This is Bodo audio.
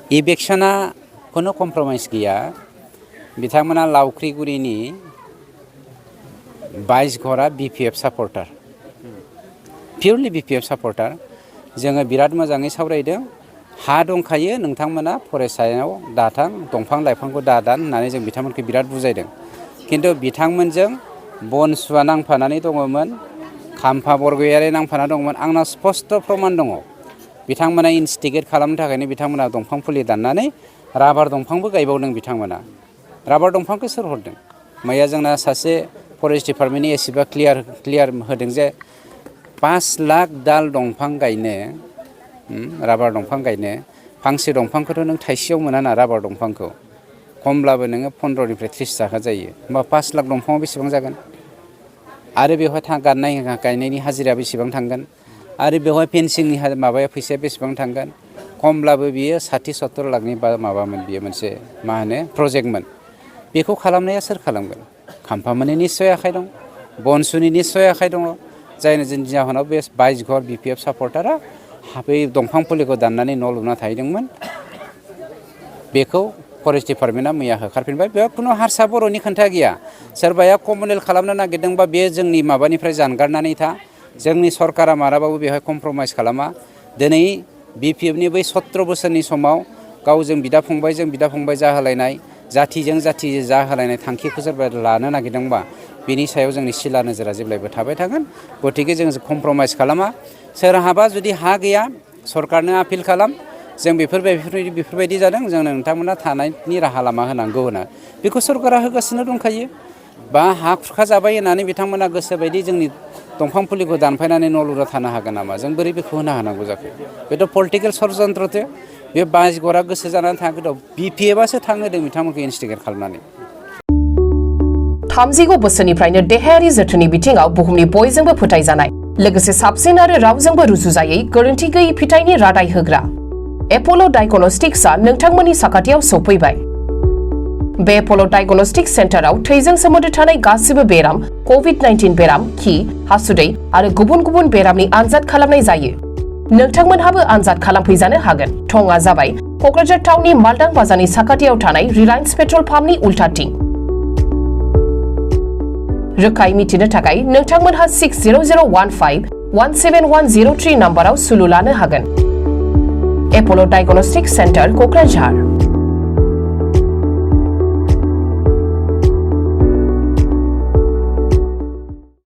इलेक्शना खुनु कम्प्रमाइज गैया बिथांमोना लावख्रिगुरिनि 22 घरा बीपीएफ सापर्टार पियरलि बीपीएफ सापर्टार जोङो बिराद मोजाङै सावरायदों हा दंखायो नोंथांमोना फरायसायाव दाथां दंफां लाइफांखौ दादान होननानै जों बिथांमोनखौ बिराद बुजायदों किन्तु बिथांमोनजों बनसुवा नांफानानै दङमोन खाम्फा बरगयारि नांफाना दंमोन आंना स्पष्ट प्रमाण दङ बिथांमोना इनस्टिगेट खालामनो थाखायनो बिथांमोना दंफां फुलि दाननानै राबार दंफांबो गायबावदों बिथांमोना राबार दंफांखौ सोर हरदों मैया जोंना सासे फरेस्ट डिपार्टमेन्टनि एसेबा क्लियार होदों जे 5 लाख दाल दंफां गायनो राबार दंफां गायनो फांसे दंफांखौथ' नों थाइसेयाव मोना ना राबार दंफांखौ खमब्लाबो नोङो 15 निफ्राय 30 थाखा जायो होमबा 5 लाख दंफाङाव बेसेबां जागोन आरो बेवहाय गायनायनि हाजिरा बेसेबां थांगोन आरो बेवहाय फेन्सिंनि माबाया फैसाया बेसेबां थांगोन खमब्लाबो बियो 60-70 लाखनि माबामोन बियो मोनसे मा होनो प्रजेक्टमोन बेखौ खालामनाया सोर खालामगोन खाम्फामोननि निस्सय आखाइ दं बनसुनि निस्सय आखाइ दङ जायनि जाहोनाव बे 22 घर बीपीएफ सापर्टारा बै दंफां फुलिखौ दाननानै न' लुना थाहैदोंमोन बेखौ फरेस्ट डिपार्टमेन्टआ मैया होखारफिनबाय बेयाव खुनु हारसा बर'नि खोथा गैया सोरबाया कमनेल खालामनो नागिरदोंबा बे जोंनि माबानिफ्राय जानगारनानै था जोंनि सरकारा मालाबाबो बेवहाय कमप्रमाइज खालामा दिनै बीपीएफनि बै 17 बोसोरनि समाव गावजों बिदा फंबाय जाहोलायनाय जाथिजों जाथि जाहोलायनाय थांखिखौ सोरबा लानो नागिरदोंबा बेनि सायाव जोंनि सिला नोजोरा जेब्लायबो थाबाय थागोन गतिके जों कमप्रमाइज खालामा सोरहाबा जुदि हा गैया सरकारनो आपिल खालाम जों बेफोरबायदि जादों जोंनो नोंथांमोना थानायनि राहा लामा होनांगौ होना बेखौ सरकारा होगासिनो दंखायो बा हा खुरखा जाबाय होननानै बिथांमोना गोसोबायदि जोंनि दंफां फुलिखौ दानफायनानै न' लुना थानो हागोन नामा जों बोरै बेखौ होनो हानांगौ जाखो बेथ' पलिटिकेल षड़यन्त्रसो बे 22 घरा गोसो जानानै थाङाखै बीपीएफआसो थांहोदों बिथांमोनखौ इनस्टिगेट खालामनानै 30 बोसोरनिफ्रायनो देहायारि जोथोननि बिथिङाव बुहुमनि बयजोंबो फोथायजानाय लोगोसे साबसिन आरो रावजोंबो रुजुजायै गोरोन्थि गैयै फिथाइनि रादाय होग्रा एप'ल' डायग्नोस्टिक्सआ नोंथांमोननि साखाथियाव सौफैबाय बे एप'ल' डायग्नोस्टिक्स सेन्टाराव थैजों सोमोन्दो थानाय गासिबो बेराम कोविड-19 बेराम खि हासुदै आरो गुबुन गुबुन बेरामनि आनजाद खालामनाय जायो नोंथांमोनहाबो आनजाद खालामफैजानो हागोन थंआ जाबाय क'क्राझार टाउननि मालदां बाजारनि साखाथियाव थानाय रिलायन्स पेट्रल पाम्पनि उल्टाथिं रोखायै मिथिनो थाखाय नोंथांमोनहा 6001517103 नाम्बाराव सुलु लानो हागोन एप'ल' डायग्नोस्टिक्स सेन्टार क'क्राझार